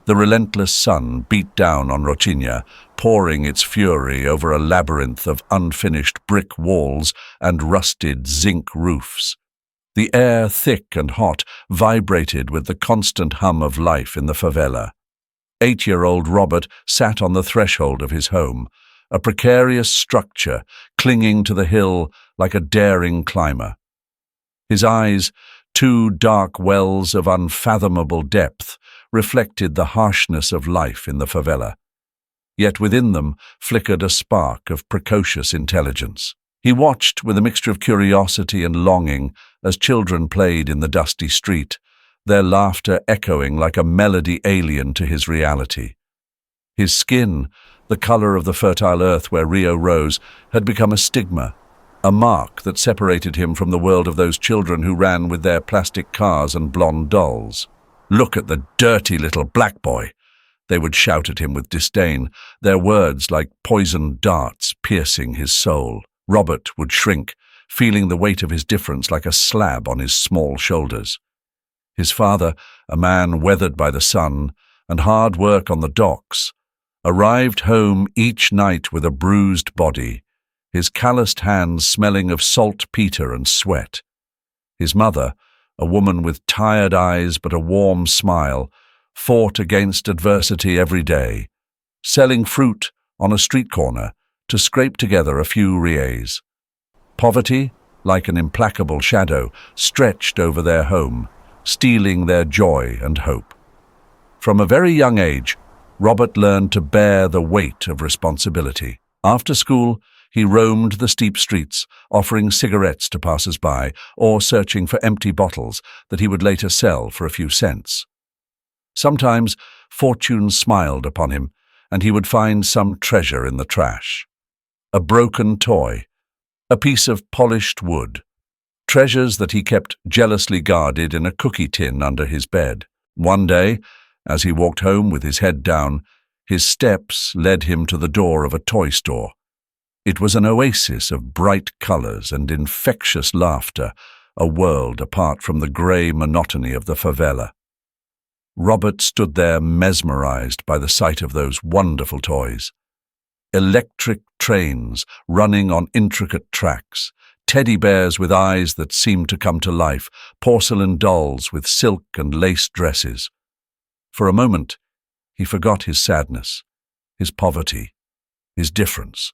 The relentless sun beat down on Rocinha, pouring its fury over a labyrinth of unfinished brick walls and rusted zinc roofs. The air, thick and hot, vibrated with the constant hum of life in the favela. 8-year-old Robert sat on the threshold of his home, a precarious structure clinging to the hill like a daring climber. His eyes, two dark wells of unfathomable depth, reflected the harshness of life in the favela. Yet within them flickered a spark of precocious intelligence. He watched with a mixture of curiosity and longing as children played in the dusty street, their laughter echoing like a melody alien to his reality. His skin, the color of the fertile earth where Rio rose, had become a stigma, a mark that separated him from the world of those children who ran with their plastic cars and blonde dolls. "Look at the dirty little black boy," they would shout at him with disdain, their words like poisoned darts piercing his soul. Robert would shrink, feeling the weight of his difference like a slab on his small shoulders. His father, a man weathered by the sun and hard work on the docks, arrived home each night with a bruised body, his calloused hands smelling of saltpeter and sweat. His mother, a woman with tired eyes but a warm smile, fought against adversity every day, selling fruit on a street corner to scrape together a few reais. Poverty, like an implacable shadow, stretched over their home, stealing their joy and hope. From a very young age, Robert learned to bear the weight of responsibility. After school, he roamed the steep streets, offering cigarettes to passers-by or searching for empty bottles that he would later sell for a few cents. Sometimes fortune smiled upon him, and he would find some treasure in the trash. A broken toy, a piece of polished wood, treasures that he kept jealously guarded in a cookie tin under his bed. One day, as he walked home with his head down, his steps led him to the door of a toy store. It was an oasis of bright colors and infectious laughter, a world apart from the gray monotony of the favela. Robert stood there mesmerized by the sight of those wonderful toys. Electric trains running on intricate tracks, teddy bears with eyes that seemed to come to life, porcelain dolls with silk and lace dresses. For a moment, he forgot his sadness, his poverty, his difference.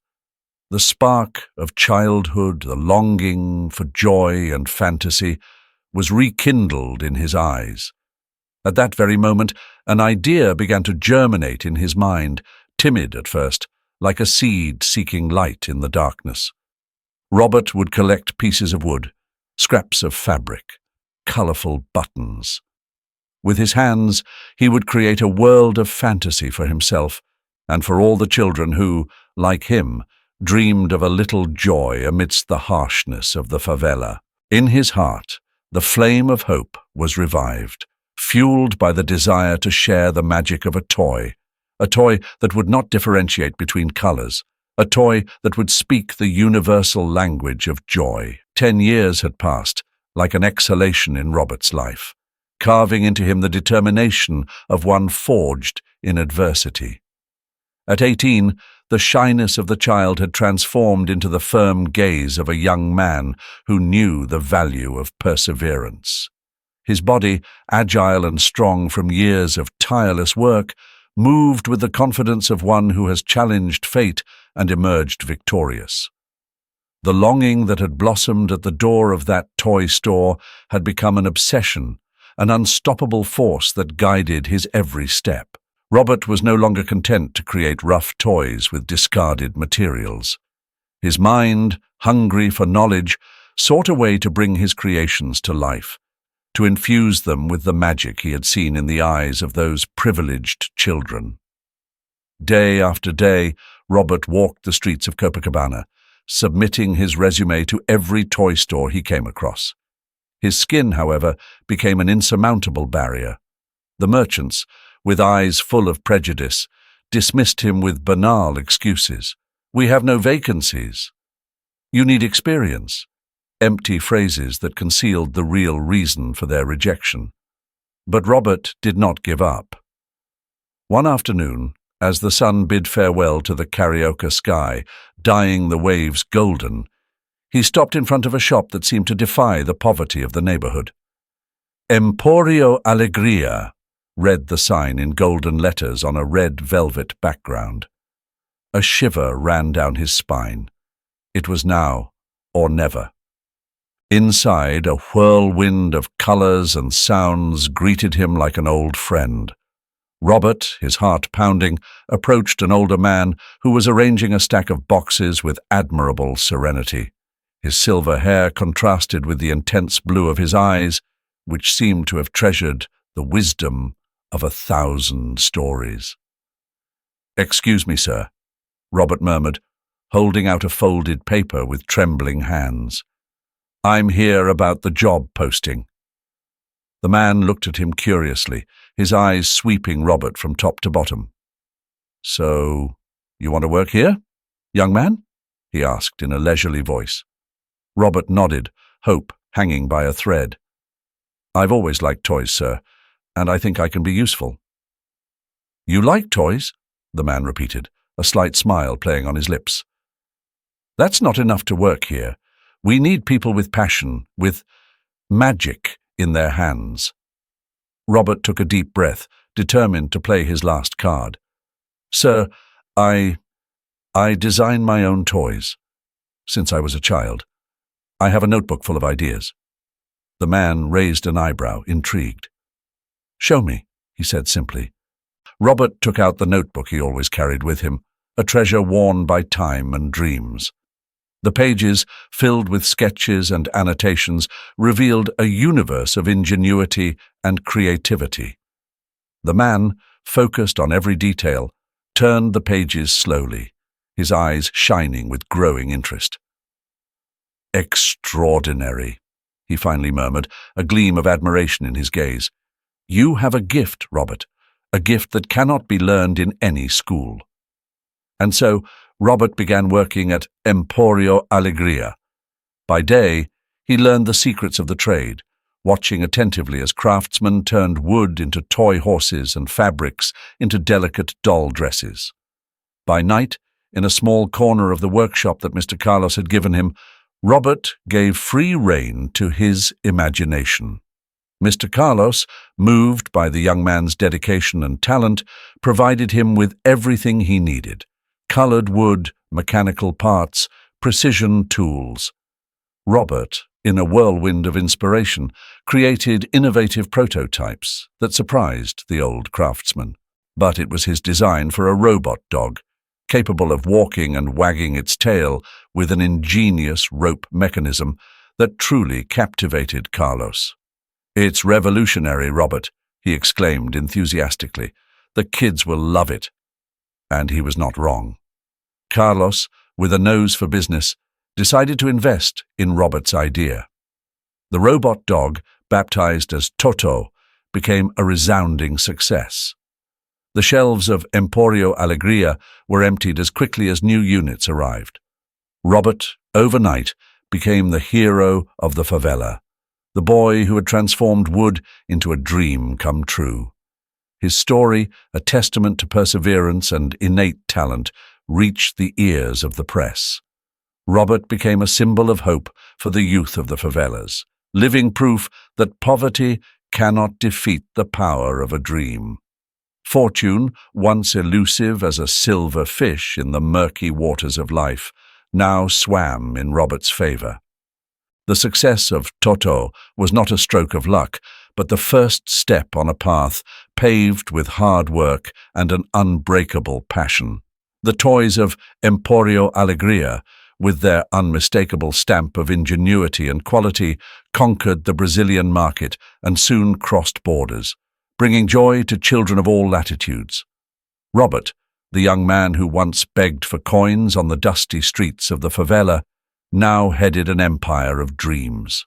The spark of childhood, the longing for joy and fantasy, was rekindled in his eyes. At that very moment, an idea began to germinate in his mind, timid at first, like a seed seeking light in the darkness. Robert would collect pieces of wood, scraps of fabric, colorful buttons. With his hands, he would create a world of fantasy for himself and for all the children who, like him, dreamed of a little joy amidst the harshness of the favela. In his heart, the flame of hope was revived, fueled by the desire to share the magic of a toy that would not differentiate between colors, a toy that would speak the universal language of joy. 10 years had passed, like an exhalation in Robert's life, carving into him the determination of one forged in adversity. At 18, the shyness of the child had transformed into the firm gaze of a young man who knew the value of perseverance. His body, agile and strong from years of tireless work, moved with the confidence of one who has challenged fate and emerged victorious. The longing that had blossomed at the door of that toy store had become an obsession, an unstoppable force that guided his every step. Robert was no longer content to create rough toys with discarded materials. His mind, hungry for knowledge, sought a way to bring his creations to life, to infuse them with the magic he had seen in the eyes of those privileged children. Day after day, Robert walked the streets of Copacabana, submitting his resume to every toy store he came across. His skin, however, became an insurmountable barrier. The merchants, with eyes full of prejudice, dismissed him with banal excuses. "We have no vacancies." "You need experience." Empty phrases that concealed the real reason for their rejection. But Robert did not give up. One afternoon, as the sun bid farewell to the Carioca sky, dyeing the waves golden, he stopped in front of a shop that seemed to defy the poverty of the neighborhood. Emporio Alegria, read the sign in golden letters on a red velvet background. A shiver ran down his spine. It was now or never. Inside, a whirlwind of colors and sounds greeted him like an old friend. Robert, his heart pounding, approached an older man who was arranging a stack of boxes with admirable serenity. His silver hair contrasted with the intense blue of his eyes, which seemed to have treasured the wisdom of 1,000 stories. "Excuse me, sir," Robert murmured, holding out a folded paper with trembling hands. "I'm here about the job posting." The man looked at him curiously, his eyes sweeping Robert from top to bottom. "So, you want to work here, young man?" he asked in a leisurely voice. Robert nodded, hope hanging by a thread. "I've always liked toys, sir, and I think I can be useful." "You like toys?" the man repeated, a slight smile playing on his lips. "That's not enough to work here. We need people with passion, with magic in their hands." Robert took a deep breath, determined to play his last card. "Sir, I design my own toys. Since I was a child. I have a notebook full of ideas." The man raised an eyebrow, intrigued. "Show me," he said simply. Robert took out the notebook he always carried with him, a treasure worn by time and dreams. The pages, filled with sketches and annotations, revealed a universe of ingenuity and creativity. The man, focused on every detail, turned the pages slowly, his eyes shining with growing interest. "Extraordinary," he finally murmured, a gleam of admiration in his gaze. "You have a gift, Robert, a gift that cannot be learned in any school." And so Robert began working at Emporio Alegria. By day, he learned the secrets of the trade, watching attentively as craftsmen turned wood into toy horses and fabrics into delicate doll dresses. By night, in a small corner of the workshop that Mr. Carlos had given him, Robert gave free rein to his imagination. Mr. Carlos, moved by the young man's dedication and talent, provided him with everything he needed: colored wood, mechanical parts, precision tools. Robert, in a whirlwind of inspiration, created innovative prototypes that surprised the old craftsman. But it was his design for a robot dog, capable of walking and wagging its tail with an ingenious rope mechanism, that truly captivated Carlos. "It's revolutionary, Robert," he exclaimed enthusiastically. "The kids will love it." And he was not wrong. Carlos, with a nose for business, decided to invest in Robert's idea. The robot dog, baptized as Toto, became a resounding success. The shelves of Emporio Alegria were emptied as quickly as new units arrived. Robert, overnight, became the hero of the favela, the boy who had transformed wood into a dream come true. His story, a testament to perseverance and innate talent, reached the ears of the press. Robert became a symbol of hope for the youth of the favelas, living proof that poverty cannot defeat the power of a dream. Fortune, once elusive as a silver fish in the murky waters of life, now swam in Robert's favor. The success of Toto was not a stroke of luck, but the first step on a path paved with hard work and an unbreakable passion. The toys of Emporio Alegria, with their unmistakable stamp of ingenuity and quality, conquered the Brazilian market and soon crossed borders, bringing joy to children of all latitudes. Robert, the young man who once begged for coins on the dusty streets of the favela, now headed an empire of dreams.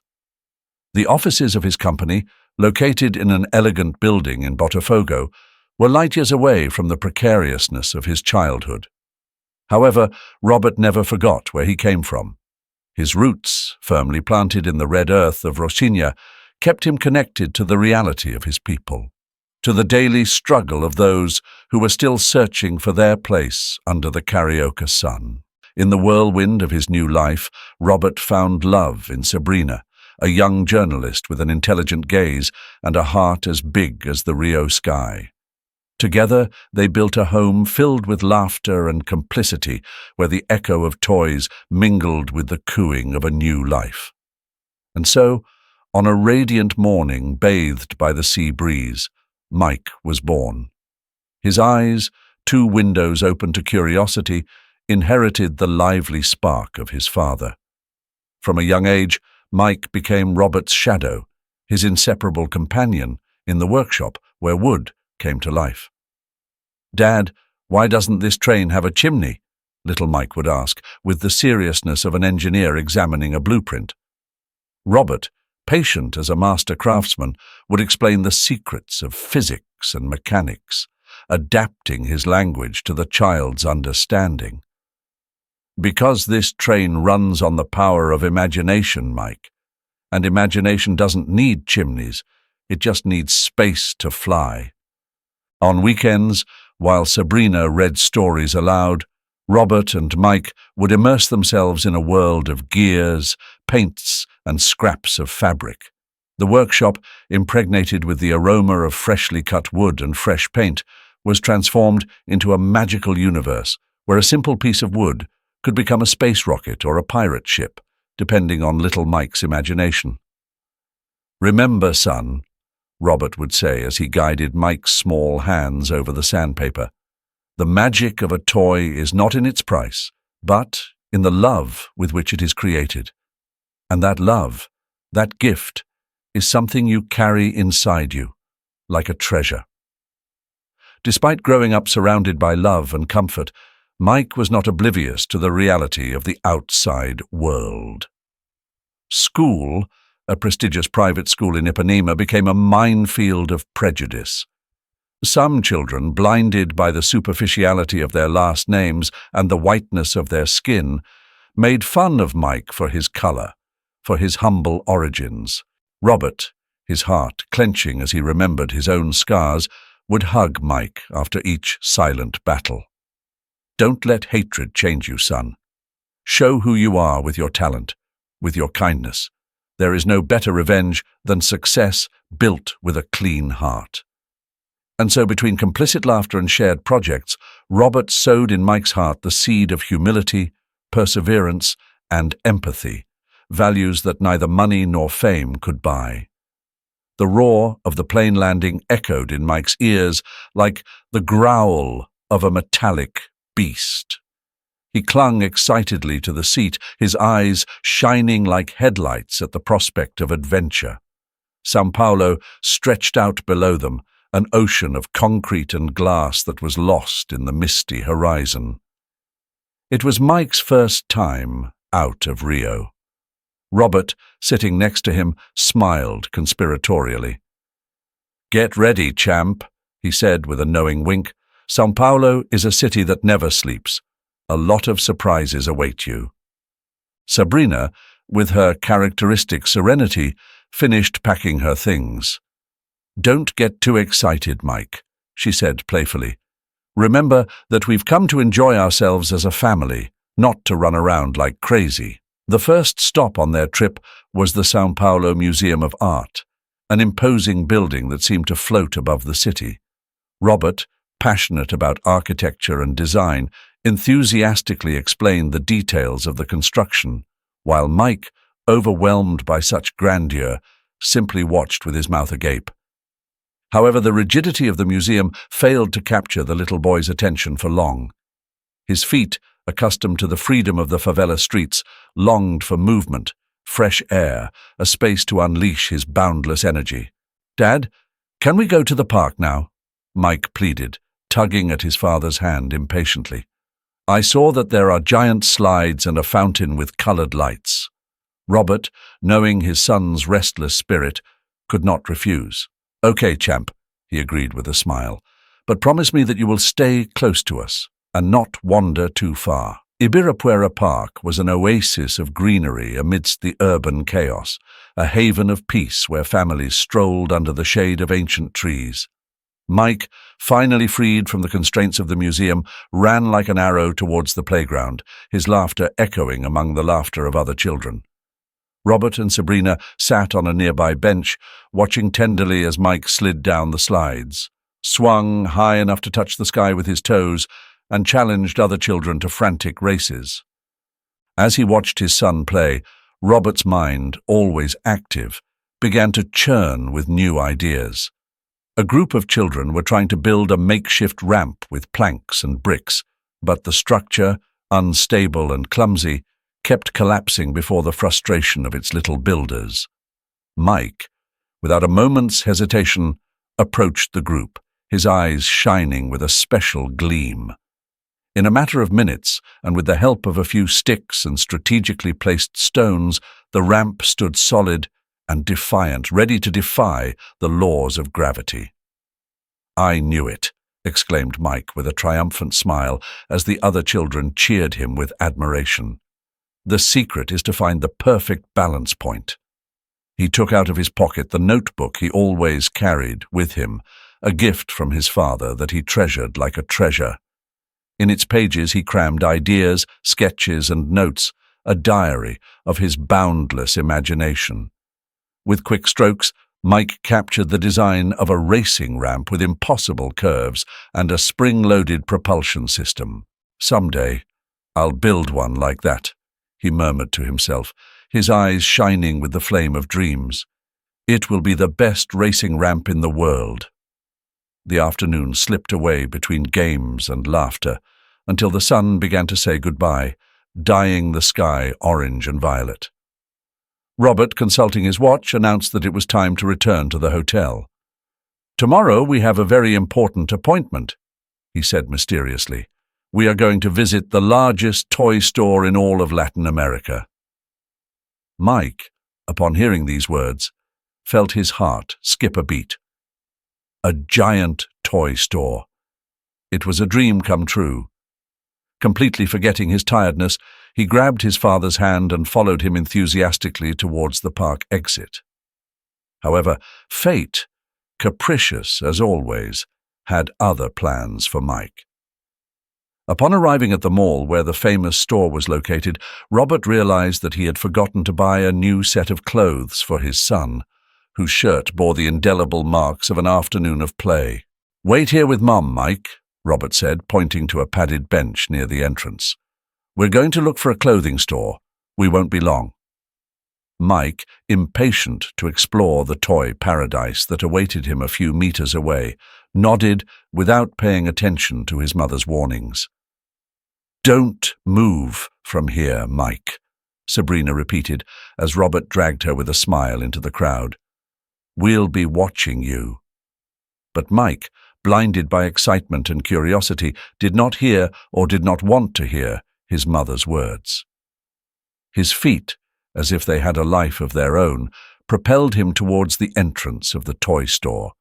The offices of his company, located in an elegant building in Botafogo, were light years away from the precariousness of his childhood. However, Robert never forgot where he came from. His roots, firmly planted in the red earth of Rocinha, kept him connected to the reality of his people. to the daily struggle of those who were still searching for their place under the Carioca sun. In the whirlwind of his new life, Robert found love in Sabrina, a young journalist with an intelligent gaze and a heart as big as the Rio sky. Together, they built a home filled with laughter and complicity, where the echo of toys mingled with the cooing of a new life. And so, on a radiant morning bathed by the sea breeze, Mike was born. His eyes, two windows open to curiosity, inherited the lively spark of his father. From a young age, Mike became Robert's shadow, his inseparable companion in the workshop where wood came to life. "Dad, why doesn't this train have a chimney?" little Mike would ask, with the seriousness of an engineer examining a blueprint. Robert, patient as a master craftsman, would explain the secrets of physics and mechanics, adapting his language to the child's understanding. "Because this train runs on the power of imagination, Mike, and imagination doesn't need chimneys, it just needs space to fly." On weekends, while Sabrina read stories aloud, Robert and Mike would immerse themselves in a world of gears, paints, and scraps of fabric. The workshop, impregnated with the aroma of freshly cut wood and fresh paint, was transformed into a magical universe where a simple piece of wood could become a space rocket or a pirate ship, depending on little Mike's imagination. "Remember, son," Robert would say as he guided Mike's small hands over the sandpaper, "the magic of a toy is not in its price, but in the love with which it is created. And that love, that gift, is something you carry inside you, like a treasure." Despite growing up surrounded by love and comfort, Mike was not oblivious to the reality of the outside world. School, a prestigious private school in Ipanema, became a minefield of prejudice. Some children, blinded by the superficiality of their last names and the whiteness of their skin, made fun of Mike for his color, for his humble origins. Robert, his heart clenching as he remembered his own scars, would hug Mike after each silent battle. "Don't let hatred change you, son. Show who you are with your talent, with your kindness. There is no better revenge than success built with a clean heart." And so, between complicit laughter and shared projects, Robert sowed in Mike's heart the seed of humility, perseverance, and empathy, values that neither money nor fame could buy. The roar of the plane landing echoed in Mike's ears like the growl of a metallic beast. He clung excitedly to the seat, his eyes shining like headlights at the prospect of adventure. São Paulo stretched out below them, an ocean of concrete and glass that was lost in the misty horizon. It was Mike's first time out of Rio. Robert, sitting next to him, smiled conspiratorially. "Get ready, champ," he said with a knowing wink. "São Paulo is a city that never sleeps. A lot of surprises await you." Sabrina, with her characteristic serenity, finished packing her things. "Don't get too excited, Mike," she said playfully. "Remember that we've come to enjoy ourselves as a family, not to run around like crazy." The first stop on their trip was the São Paulo Museum of Art, an imposing building that seemed to float above the city. Robert, passionate about architecture and design, enthusiastically explained the details of the construction, while Mike, overwhelmed by such grandeur, simply watched with his mouth agape. However, the rigidity of the museum failed to capture the little boy's attention for long. His feet, accustomed to the freedom of the favela streets, longed for movement, fresh air, a space to unleash his boundless energy. "Dad, can we go to the park now?" Mike pleaded, tugging at his father's hand impatiently. "I saw that there are giant slides and a fountain with colored lights." Robert, knowing his son's restless spirit, could not refuse. "Okay, champ," he agreed with a smile, "but promise me that you will stay close to us and not wander too far." Ibirapuera Park was an oasis of greenery amidst the urban chaos, a haven of peace where families strolled under the shade of ancient trees. Mike, finally freed from the constraints of the museum, ran like an arrow towards the playground, his laughter echoing among the laughter of other children. Robert and Sabrina sat on a nearby bench, watching tenderly as Mike slid down the slides, swung high enough to touch the sky with his toes, and challenged other children to frantic races. As he watched his son play, Robert's mind, always active, began to churn with new ideas. A group of children were trying to build a makeshift ramp with planks and bricks, but the structure, unstable and clumsy, kept collapsing before the frustration of its little builders. Mike, without a moment's hesitation, approached the group, his eyes shining with a special gleam. In a matter of minutes, and with the help of a few sticks and strategically placed stones, the ramp stood solid and defiant, ready to defy the laws of gravity. "I knew it," exclaimed Mike with a triumphant smile as the other children cheered him with admiration. "The secret is to find the perfect balance point." He took out of his pocket the notebook he always carried with him, a gift from his father that he treasured like a treasure. In its pages he crammed ideas, sketches, and notes, a diary of his boundless imagination. With quick strokes, Mike captured the design of a racing ramp with impossible curves and a spring-loaded propulsion system. "Someday, I'll build one like that," he murmured to himself, his eyes shining with the flame of dreams. "It will be the best racing ramp in the world." The afternoon slipped away between games and laughter until the sun began to say goodbye, dyeing the sky orange and violet. Robert, consulting his watch, announced that it was time to return to the hotel. "Tomorrow we have a very important appointment," he said mysteriously. "We are going to visit the largest toy store in all of Latin America." Mike, upon hearing these words, felt his heart skip a beat. A giant toy store. It was a dream come true. Completely forgetting his tiredness, he grabbed his father's hand and followed him enthusiastically towards the park exit. However, fate, capricious as always, had other plans for Mike. Upon arriving at the mall where the famous store was located, Robert realized that he had forgotten to buy a new set of clothes for his son, whose shirt bore the indelible marks of an afternoon of play. "Wait here with Mum, Mike," Robert said, pointing to a padded bench near the entrance. "We're going to look for a clothing store. We won't be long." Mike, impatient to explore the toy paradise that awaited him a few meters away, nodded without paying attention to his mother's warnings. "Don't move from here, Mike," Sabrina repeated as Robert dragged her with a smile into the crowd. "We'll be watching you." But Mike, blinded by excitement and curiosity, did not hear or did not want to hear his mother's words. His feet, as if they had a life of their own, propelled him towards the entrance of the toy store,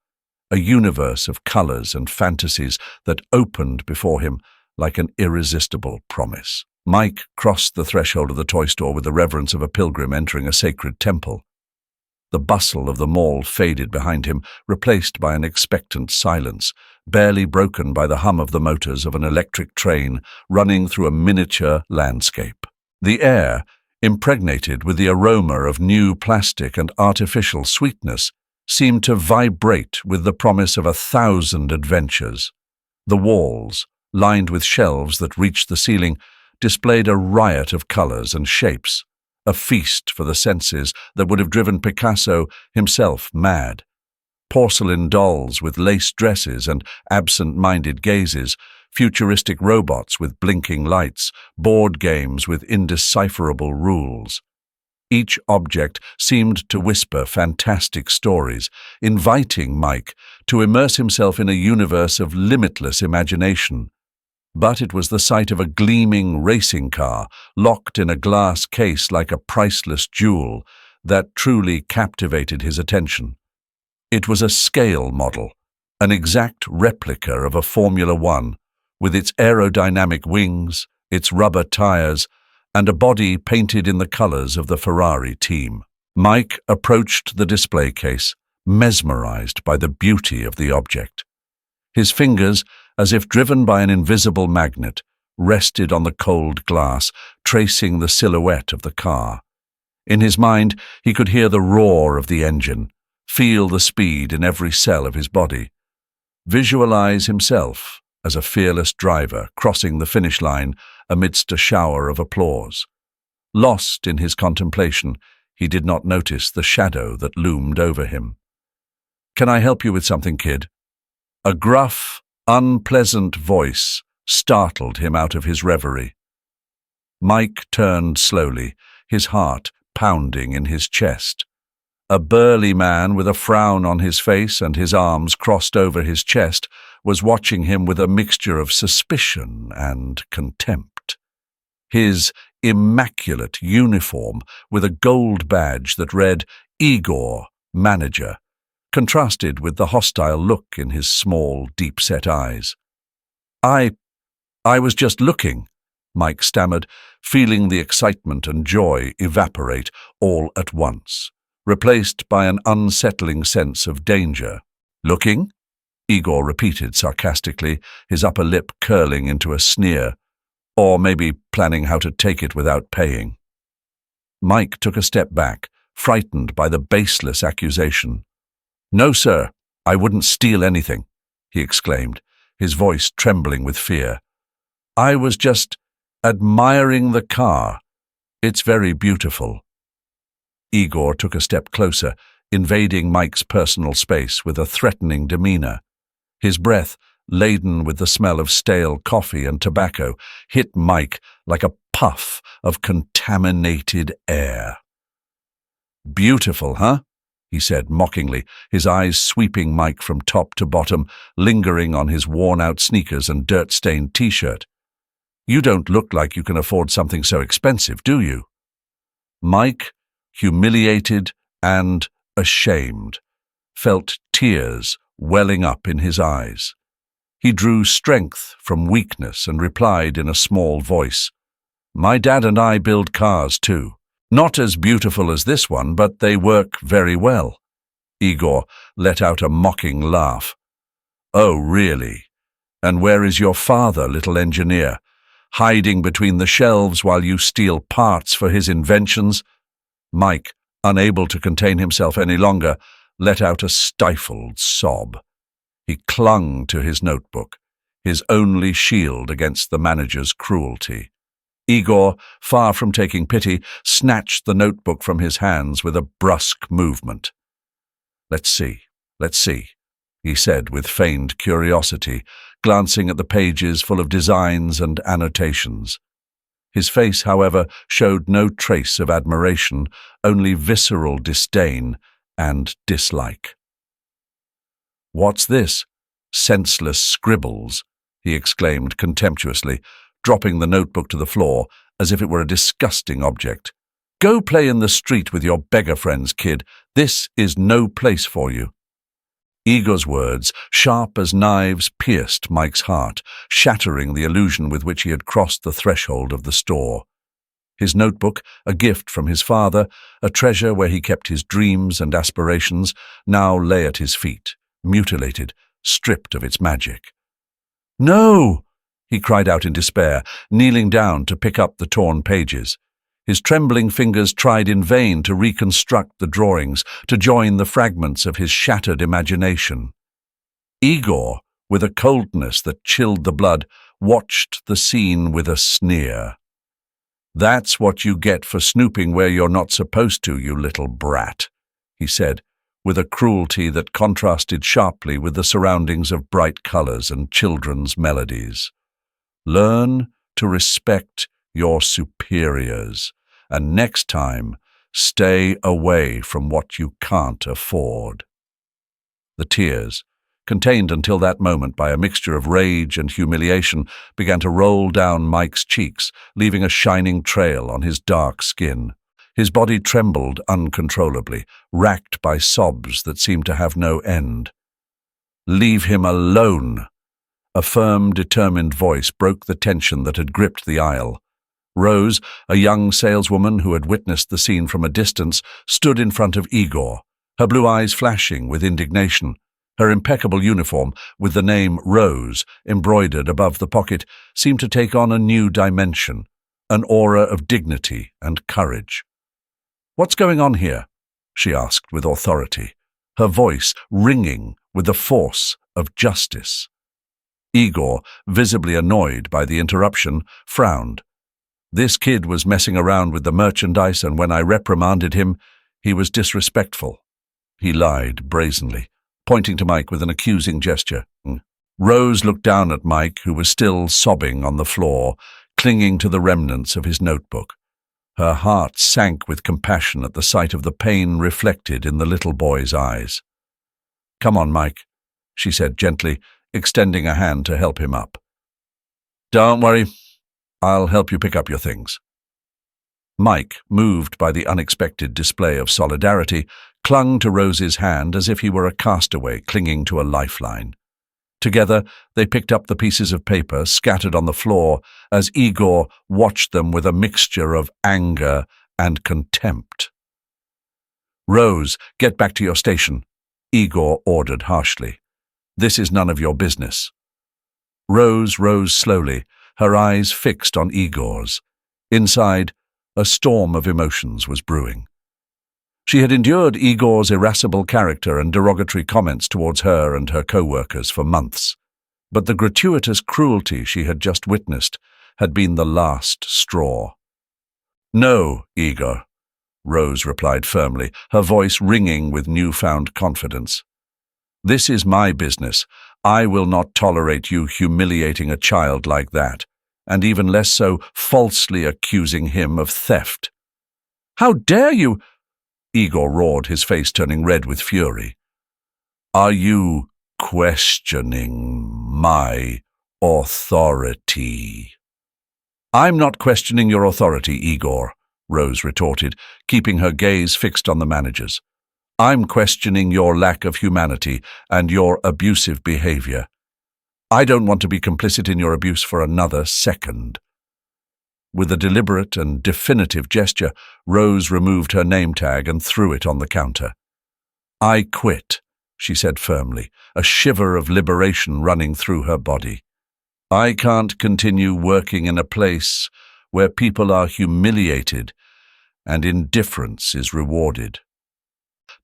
a universe of colors and fantasies that opened before him like an irresistible promise. Mike crossed the threshold of the toy store with the reverence of a pilgrim entering a sacred temple. The bustle of the mall faded behind him, replaced by an expectant silence, barely broken by the hum of the motors of an electric train running through a miniature landscape. The air, impregnated with the aroma of new plastic and artificial sweetness, seemed to vibrate with the promise of 1,000 adventures. The walls, lined with shelves that reached the ceiling, displayed a riot of colors and shapes, a feast for the senses that would have driven Picasso himself mad. Porcelain dolls with lace dresses and absent-minded gazes, futuristic robots with blinking lights, board games with indecipherable rules. Each object seemed to whisper fantastic stories, inviting Mike to immerse himself in a universe of limitless imagination. But it was the sight of a gleaming racing car, locked in a glass case like a priceless jewel, that truly captivated his attention. It was a scale model, an exact replica of a Formula One, with its aerodynamic wings, its rubber tires, and a body painted in the colors of the Ferrari team. Mike approached the display case, mesmerized by the beauty of the object. His fingers, as if driven by an invisible magnet, rested on the cold glass, tracing the silhouette of the car. In his mind, he could hear the roar of the engine, feel the speed in every cell of his body. Visualize himself as a fearless driver crossing the finish line amidst a shower of applause. Lost in his contemplation, he did not notice the shadow that loomed over him. "Can I help you with something, kid?" A gruff, unpleasant voice startled him out of his reverie. Mike turned slowly, his heart pounding in his chest. A burly man with a frown on his face and his arms crossed over his chest was watching him with a mixture of suspicion and contempt. His immaculate uniform with a gold badge that read "Igor, Manager," contrasted with the hostile look in his small, deep-set eyes. I was just looking," Mike stammered, feeling the excitement and joy evaporate all at once, replaced by an unsettling sense of danger. "Looking?" Igor repeated sarcastically, his upper lip curling into a sneer. "Or maybe planning how to take it without paying." Mike took a step back, frightened by the baseless accusation. "No, sir, I wouldn't steal anything," he exclaimed, his voice trembling with fear. "I was just admiring the car. It's very beautiful." Igor took a step closer, invading Mike's personal space with a threatening demeanor. His breath, laden with the smell of stale coffee and tobacco, hit Mike like a puff of contaminated air. "Beautiful, huh?" he said mockingly, his eyes sweeping Mike from top to bottom, lingering on his worn-out sneakers and dirt-stained t-shirt. "You don't look like you can afford something so expensive, do you?" Mike, humiliated and ashamed, felt tears welling up in his eyes. He drew strength from weakness and replied in a small voice, "My dad and I build cars too. Not as beautiful as this one, but they work very well." Igor let out a mocking laugh. "Oh, really? And where is your father, little engineer? Hiding between the shelves while you steal parts for his inventions?" Mike, unable to contain himself any longer, let out a stifled sob. He clung to his notebook, his only shield against the manager's cruelty. Igor, far from taking pity, snatched the notebook from his hands with a brusque movement. Let's see," he said with feigned curiosity, glancing at the pages full of designs and annotations. His face, however, showed no trace of admiration, only visceral disdain and dislike. "What's this? Senseless scribbles," he exclaimed contemptuously, dropping the notebook to the floor as if it were a disgusting object. "Go play in the street with your beggar friends, kid. This is no place for you." Igor's words, sharp as knives, pierced Mike's heart, shattering the illusion with which he had crossed the threshold of the store. His notebook, a gift from his father, a treasure where he kept his dreams and aspirations, now lay at his feet, mutilated, stripped of its magic. "No!" he cried out in despair, kneeling down to pick up the torn pages. His trembling fingers tried in vain to reconstruct the drawings, to join the fragments of his shattered imagination. Igor, with a coldness that chilled the blood, watched the scene with a sneer. "That's what you get for snooping where you're not supposed to, you little brat," he said, with a cruelty that contrasted sharply with the surroundings of bright colors and children's melodies. "Learn to respect your superiors, and next time, stay away from what you can't afford." The tears, contained until that moment by a mixture of rage and humiliation, began to roll down Mike's cheeks, leaving a shining trail on his dark skin. His body trembled uncontrollably, racked by sobs that seemed to have no end. "Leave him alone!" A firm, determined voice broke the tension that had gripped the aisle. Rose, a young saleswoman who had witnessed the scene from a distance, stood in front of Igor, her blue eyes flashing with indignation. Her impeccable uniform, with the name Rose embroidered above the pocket, seemed to take on a new dimension, an aura of dignity and courage. "What's going on here?" she asked with authority, her voice ringing with the force of justice. Igor, visibly annoyed by the interruption, frowned. This kid was messing around with the merchandise, and when I reprimanded him, he was disrespectful. He lied brazenly, pointing to Mike with an accusing gesture. Rose looked down at Mike, who was still sobbing on the floor, clinging to the remnants of his notebook. Her heart sank with compassion at the sight of the pain reflected in the little boy's eyes. "Come on, Mike," she said gently, extending a hand to help him up. "Don't worry, I'll help you pick up your things." Mike, moved by the unexpected display of solidarity, clung to Rose's hand as if he were a castaway clinging to a lifeline. Together, they picked up the pieces of paper scattered on the floor as Igor watched them with a mixture of anger and contempt. "Rose, get back to your station," Igor ordered harshly. "This is none of your business." Rose rose slowly, her eyes fixed on Igor's. Inside, a storm of emotions was brewing. She had endured Igor's irascible character and derogatory comments towards her and her co-workers for months, but the gratuitous cruelty she had just witnessed had been the last straw. "No, Igor," Rose replied firmly, her voice ringing with newfound confidence. "This is my business. I will not tolerate you humiliating a child like that, and even less so falsely accusing him of theft." "How dare you!" Igor roared, his face turning red with fury. "Are you questioning my authority?" "I'm not questioning your authority, Igor," Rose retorted, keeping her gaze fixed on the managers. "I'm questioning your lack of humanity and your abusive behavior. I don't want to be complicit in your abuse for another second." With a deliberate and definitive gesture, Rose removed her name tag and threw it on the counter. "I quit," she said firmly, a shiver of liberation running through her body. "I can't continue working in a place where people are humiliated and indifference is rewarded."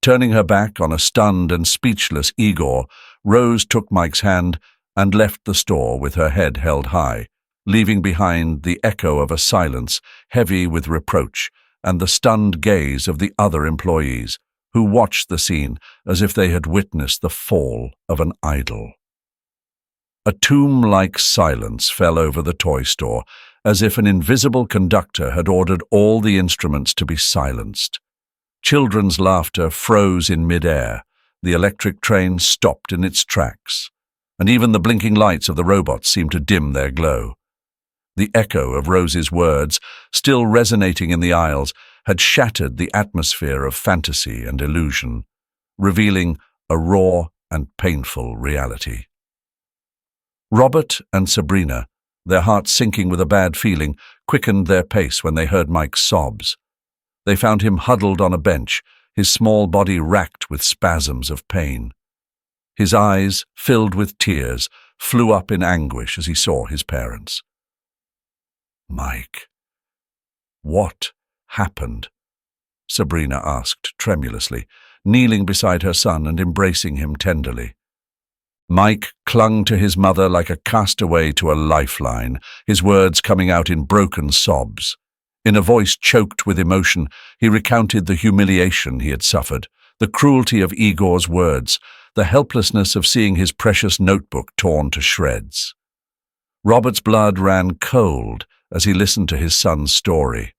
Turning her back on a stunned and speechless Igor, Rose took Mike's hand and left the store with her head held high, leaving behind the echo of a silence heavy with reproach and the stunned gaze of the other employees, who watched the scene as if they had witnessed the fall of an idol. A tomb-like silence fell over the toy store, as if an invisible conductor had ordered all the instruments to be silenced. Children's laughter froze in mid-air, the electric train stopped in its tracks, and even the blinking lights of the robots seemed to dim their glow. The echo of Rose's words, still resonating in the aisles, had shattered the atmosphere of fantasy and illusion, revealing a raw and painful reality. Robert and Sabrina, their hearts sinking with a bad feeling, quickened their pace when they heard Mike's sobs. They found him huddled on a bench, his small body racked with spasms of pain. His eyes, filled with tears, flew up in anguish as he saw his parents. "Mike, what happened?" Sabrina asked tremulously, kneeling beside her son and embracing him tenderly. Mike clung to his mother like a castaway to a lifeline, his words coming out in broken sobs. In a voice choked with emotion, he recounted the humiliation he had suffered, the cruelty of Igor's words, the helplessness of seeing his precious notebook torn to shreds. Robert's blood ran cold as he listened to his son's story.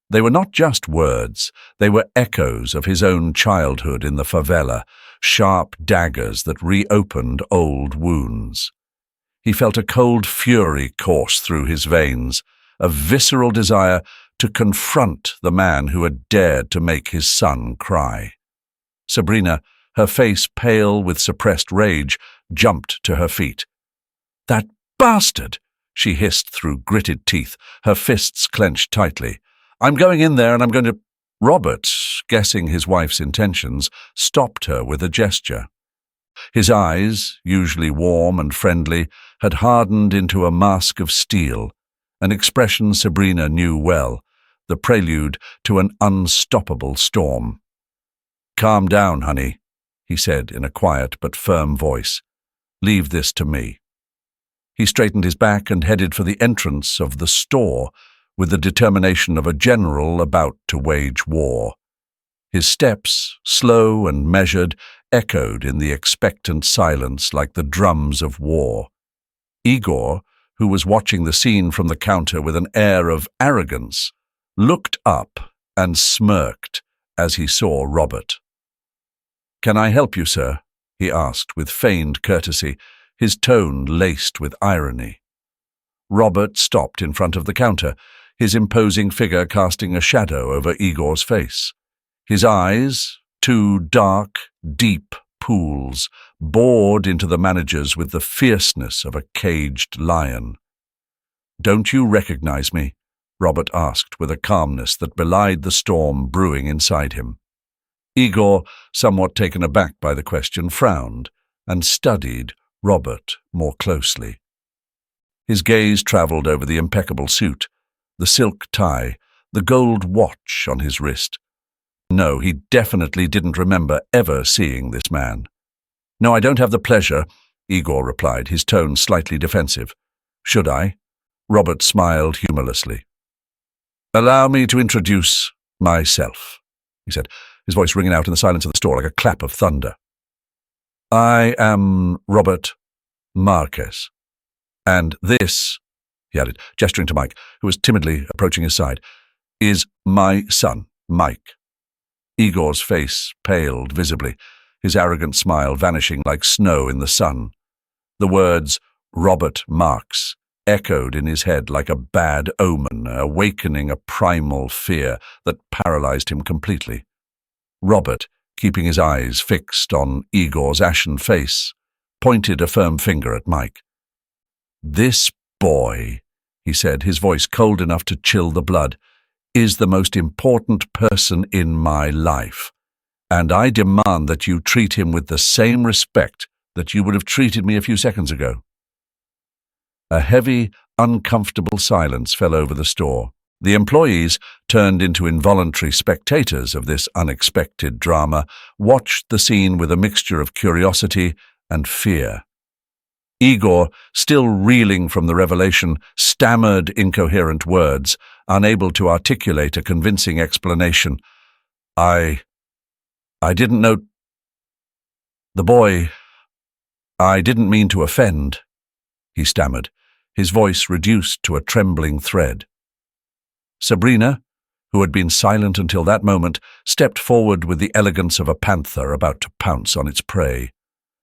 They were not just words, they were echoes of his own childhood in the favela, sharp daggers that reopened old wounds. He felt a cold fury course through his veins, a visceral desire to confront the man who had dared to make his son cry. Sabrina, her face pale with suppressed rage, jumped to her feet. "That bastard!" she hissed through gritted teeth, her fists clenched tightly. "I'm going in there and I'm going to—" Robert, guessing his wife's intentions, stopped her with a gesture. His eyes, usually warm and friendly, had hardened into a mask of steel, an expression Sabrina knew well, the prelude to an unstoppable storm. "Calm down, honey," he said in a quiet but firm voice. "Leave this to me." He straightened his back and headed for the entrance of the store with the determination of a general about to wage war. His steps, slow and measured, echoed in the expectant silence like the drums of war. Igor, who was watching the scene from the counter with an air of arrogance, looked up and smirked as he saw Robert. "Can I help you, sir?" he asked with feigned courtesy, his tone laced with irony. Robert stopped in front of the counter, his imposing figure casting a shadow over Igor's face. His eyes, two dark, deep pools, bored into the manager's with the fierceness of a caged lion. "Don't you recognize me?" Robert asked with a calmness that belied the storm brewing inside him. Igor, somewhat taken aback by the question, frowned and studied Robert more closely. His gaze traveled over the impeccable suit, the silk tie, the gold watch on his wrist. No, he definitely didn't remember ever seeing this man. "No, I don't have the pleasure," Igor replied, his tone slightly defensive. "Should I?" Robert smiled humorlessly. "Allow me to introduce myself," he said, his voice ringing out in the silence of the store like a clap of thunder. "I am Robert Marquez. And this," he added, gesturing to Mike, who was timidly approaching his side, "is my son, Mike." Igor's face paled visibly, his arrogant smile vanishing like snow in the sun. The words, "Robert Marx," echoed in his head like a bad omen, awakening a primal fear that paralyzed him completely. Robert, keeping his eyes fixed on Igor's ashen face, pointed a firm finger at Mike. "This boy," he said, his voice cold enough to chill the blood, "is the most important person in my life, and I demand that you treat him with the same respect that you would have treated me a few seconds ago." A heavy, uncomfortable silence fell over the store. The employees, turned into involuntary spectators of this unexpected drama, watched the scene with a mixture of curiosity and fear. Igor, still reeling from the revelation, stammered incoherent words, unable to articulate a convincing explanation. I didn't know. The boy, I didn't mean to offend," he stammered, his voice reduced to a trembling thread. Sabrina, who had been silent until that moment, stepped forward with the elegance of a panther about to pounce on its prey.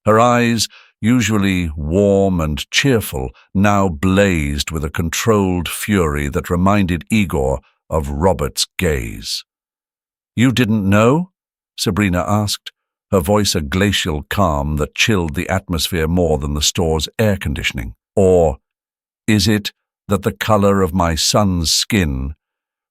Her eyes, usually warm and cheerful, now blazed with a controlled fury that reminded Igor of Robert's gaze. "You didn't know?" Sabrina asked, her voice a glacial calm that chilled the atmosphere more than the store's air conditioning. "Or is it that the color of my son's skin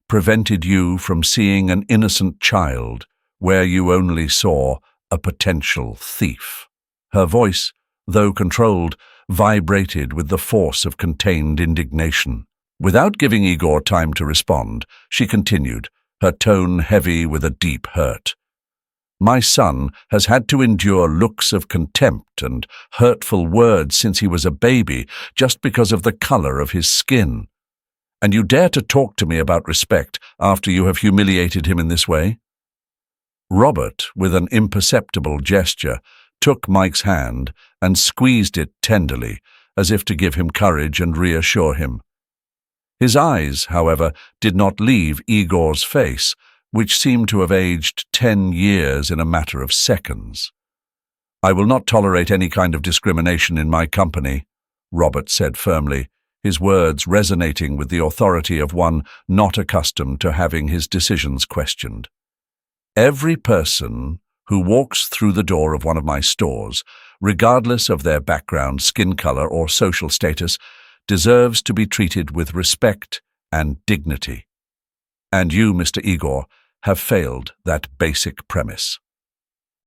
prevented you from seeing an innocent child where you only saw a potential thief?" Her voice, though controlled, vibrated with the force of contained indignation. Without giving Igor time to respond, she continued, her tone heavy with a deep hurt. "My son has had to endure looks of contempt and hurtful words since he was a baby just because of the color of his skin. And you dare to talk to me about respect after you have humiliated him in this way?" Robert, with an imperceptible gesture, took Mike's hand and squeezed it tenderly, as if to give him courage and reassure him. His eyes, however, did not leave Igor's face, which seemed to have aged 10 years in a matter of seconds. "I will not tolerate any kind of discrimination in my company," Robert said firmly, his words resonating with the authority of one not accustomed to having his decisions questioned. "Every person who walks through the door of one of my stores, regardless of their background, skin color, or social status, deserves to be treated with respect and dignity. And you, Mr. Igor, have failed that basic premise."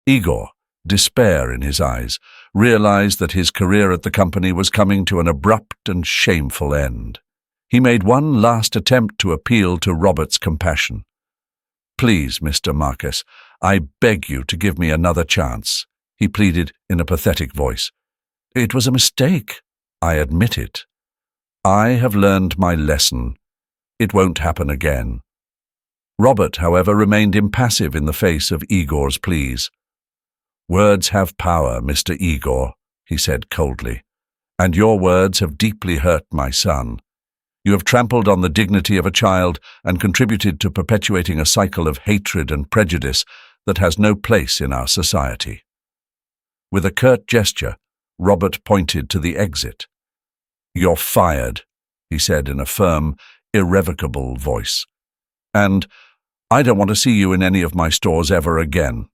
Igor, despair in his eyes, realized that his career at the company was coming to an abrupt and shameful end. He made one last attempt to appeal to Robert's compassion. "Please, Mr. Marcus, I beg you to give me another chance," he pleaded in a pathetic voice. "It was a mistake. I admit it. I have learned my lesson. It won't happen again." Robert, however, remained impassive in the face of Igor's pleas. "Words have power, Mr. Igor," he said coldly, "and your words have deeply hurt my son. You have trampled on the dignity of a child and contributed to perpetuating a cycle of hatred and prejudice that has no place in our society." With a curt gesture, Robert pointed to the exit. "You're fired," he said in a firm, irrevocable voice. "And I don't want to see you in any of my stores ever again."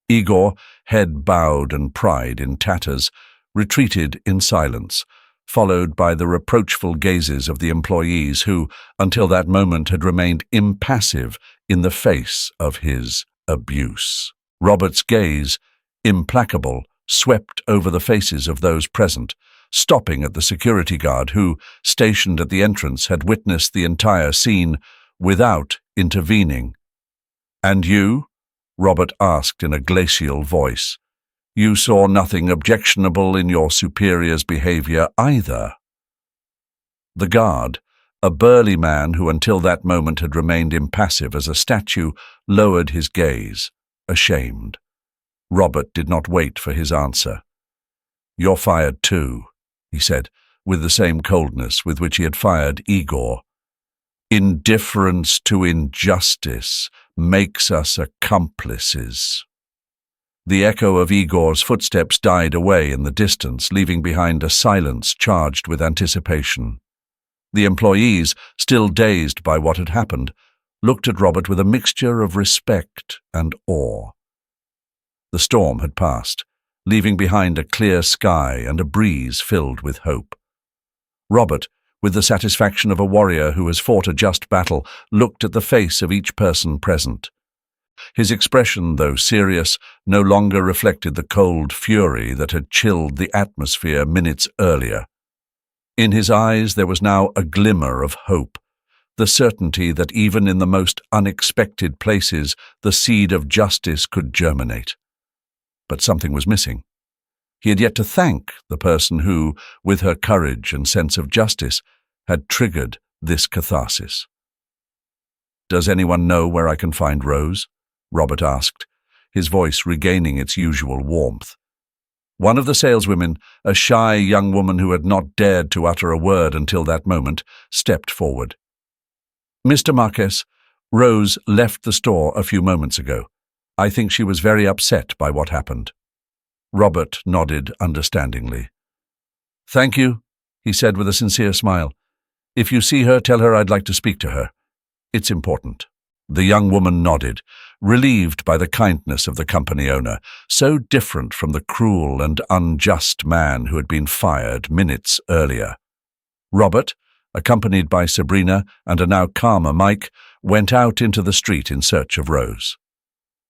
Igor, head bowed and pride in tatters, retreated in silence, followed by the reproachful gazes of the employees who, until that moment, had remained impassive in the face of his abuse. Robert's gaze, implacable, swept over the faces of those present, stopping at the security guard who, stationed at the entrance, had witnessed the entire scene without intervening. "And you?" Robert asked in a glacial voice. "You saw nothing objectionable in your superior's behavior either." The guard, a burly man who until that moment had remained impassive as a statue, lowered his gaze, ashamed. Robert did not wait for his answer. "You're fired too," he said, with the same coldness with which he had fired Igor. "Indifference to injustice makes us accomplices." The echo of Igor's footsteps died away in the distance, leaving behind a silence charged with anticipation. The employees, still dazed by what had happened, looked at Robert with a mixture of respect and awe. The storm had passed, leaving behind a clear sky and a breeze filled with hope. Robert, with the satisfaction of a warrior who has fought a just battle, looked at the face of each person present. His expression, though serious, no longer reflected the cold fury that had chilled the atmosphere minutes earlier. In his eyes there was now a glimmer of hope, the certainty that even in the most unexpected places the seed of justice could germinate. But something was missing. He had yet to thank the person who, with her courage and sense of justice, had triggered this catharsis. "Does anyone know where I can find Rose?" Robert asked, his voice regaining its usual warmth. One of the saleswomen, a shy young woman who had not dared to utter a word until that moment, stepped forward. "Mr. Marquez, Rose left the store a few moments ago. I think she was very upset by what happened." Robert nodded understandingly. "Thank you," he said with a sincere smile. "If you see her, tell her I'd like to speak to her. It's important." The young woman nodded, relieved by the kindness of the company owner, so different from the cruel and unjust man who had been fired minutes earlier. Robert, accompanied by Sabrina and a now calmer Mike, went out into the street in search of Rose.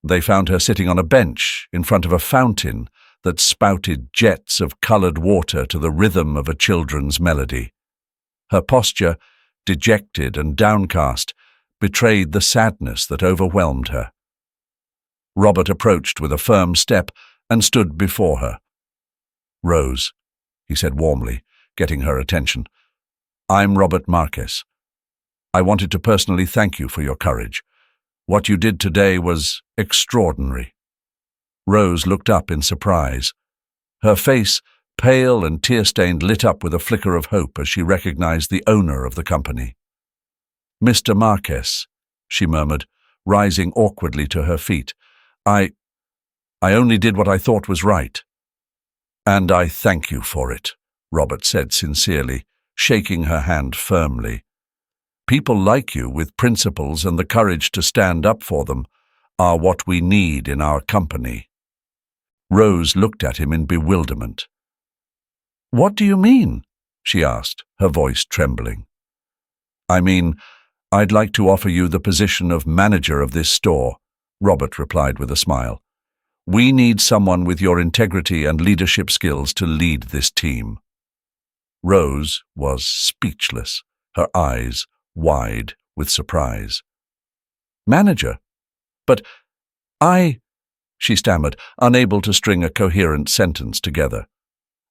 They found her sitting on a bench in front of a fountain that spouted jets of colored water to the rhythm of a children's melody. Her posture, dejected and downcast, betrayed the sadness that overwhelmed her. Robert approached with a firm step and stood before her. "Rose," he said warmly, getting her attention, "I'm Robert Marquez. I wanted to personally thank you for your courage. What you did today was extraordinary." Rose looked up in surprise. Her face, pale and tear-stained, lit up with a flicker of hope as she recognized the owner of the company. "Mr. Marquez," she murmured, rising awkwardly to her feet, I only did what I thought was right." "And I thank you for it," Robert said sincerely, shaking her hand firmly. "People like you with principles and the courage to stand up for them are what we need in our company." Rose looked at him in bewilderment. "What do you mean?" she asked, her voice trembling. "I mean, I'd like to offer you the position of manager of this store," Robert replied with a smile. We need someone with your integrity and leadership skills to lead this team." Rose was speechless, her eyes wide with surprise. "Manager? But she stammered, unable to string a coherent sentence together.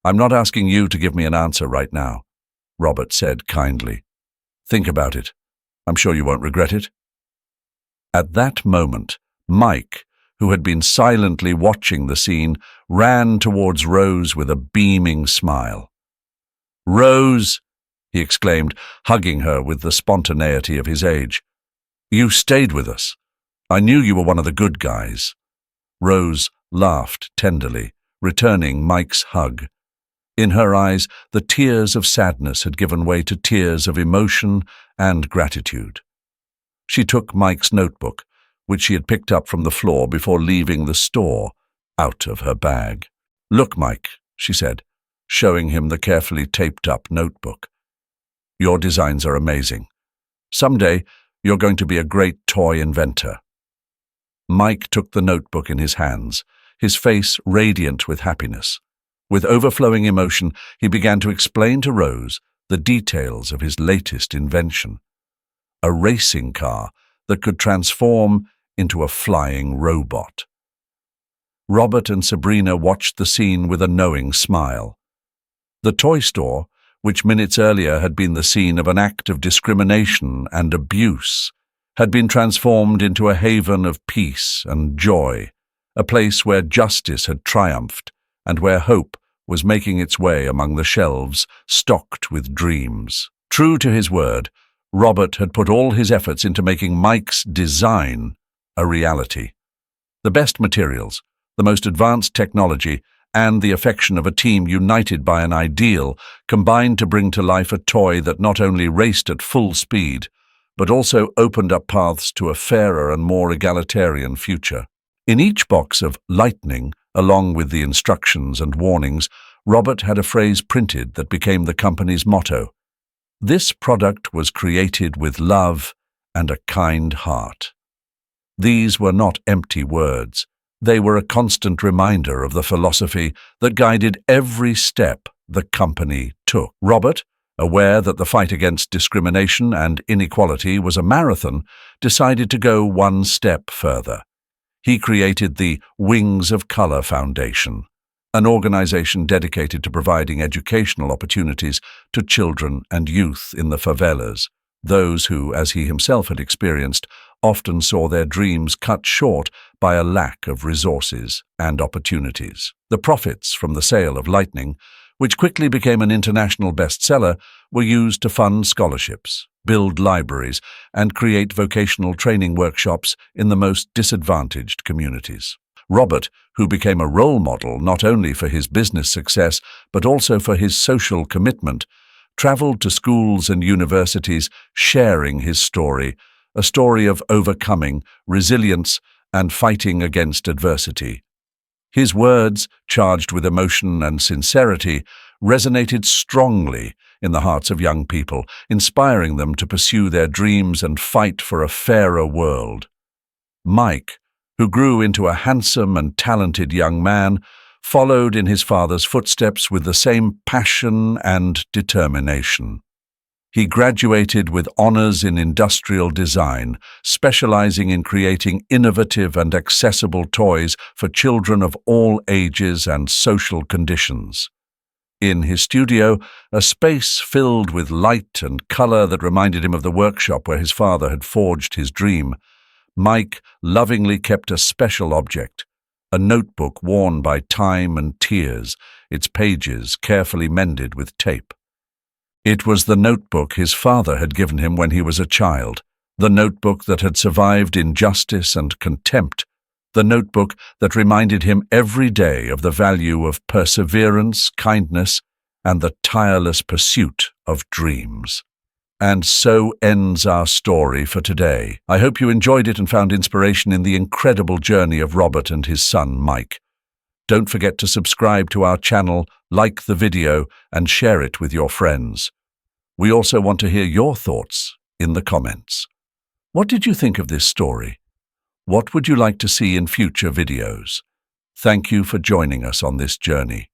"I'm not asking you to give me an answer right now," Robert said kindly. "Think about it. I'm sure you won't regret it." At that moment, Mike, who had been silently watching the scene, ran towards Rose with a beaming smile. "Rose," he exclaimed, hugging her with the spontaneity of his age. "You stayed with us. I knew you were one of the good guys." Rose laughed tenderly, returning Mike's hug. In her eyes, the tears of sadness had given way to tears of emotion and gratitude. She took Mike's notebook, which she had picked up from the floor before leaving the store, out of her bag. "Look, Mike," she said, showing him the carefully taped-up notebook. "Your designs are amazing. Someday, you're going to be a great toy inventor." Mike took the notebook in his hands, his face radiant with happiness. With overflowing emotion, he began to explain to Rose the details of his latest invention: a racing car that could transform into a flying robot. Robert and Sabrina watched the scene with a knowing smile. The toy store, which minutes earlier had been the scene of an act of discrimination and abuse, had been transformed into a haven of peace and joy, a place where justice had triumphed and where hope was making its way among the shelves stocked with dreams. True to his word, Robert had put all his efforts into making Mike's design a reality. The best materials, the most advanced technology, and the affection of a team united by an ideal combined to bring to life a toy that not only raced at full speed, but also opened up paths to a fairer and more egalitarian future. In each box of Lightning, along with the instructions and warnings, Robert had a phrase printed that became the company's motto: "This product was created with love and a kind heart." These were not empty words. They were a constant reminder of the philosophy that guided every step the company took. Robert, aware that the fight against discrimination and inequality was a marathon, decided to go one step further. He created the Wings of Color Foundation, an organization dedicated to providing educational opportunities to children and youth in the favelas, those who, as he himself had experienced, often saw their dreams cut short by a lack of resources and opportunities. The profits from the sale of Lightning, which quickly became an international bestseller, were used to fund scholarships, build libraries, and create vocational training workshops in the most disadvantaged communities. Robert, who became a role model not only for his business success but also for his social commitment, traveled to schools and universities sharing his story, a story of overcoming, resilience, and fighting against adversity. His words, charged with emotion and sincerity, resonated strongly in the hearts of young people, inspiring them to pursue their dreams and fight for a fairer world. Mike, who grew into a handsome and talented young man, followed in his father's footsteps with the same passion and determination. He graduated with honors in industrial design, specializing in creating innovative and accessible toys for children of all ages and social conditions. In his studio, a space filled with light and color that reminded him of the workshop where his father had forged his dream, Mike lovingly kept a special object, a notebook worn by time and tears, its pages carefully mended with tape. It was the notebook his father had given him when he was a child, the notebook that had survived injustice and contempt, the notebook that reminded him every day of the value of perseverance, kindness, and the tireless pursuit of dreams. And so ends our story for today. I hope you enjoyed it and found inspiration in the incredible journey of Robert and his son, Mike. Don't forget to subscribe to our channel, like the video, and share it with your friends. We also want to hear your thoughts in the comments. What did you think of this story? What would you like to see in future videos? Thank you for joining us on this journey.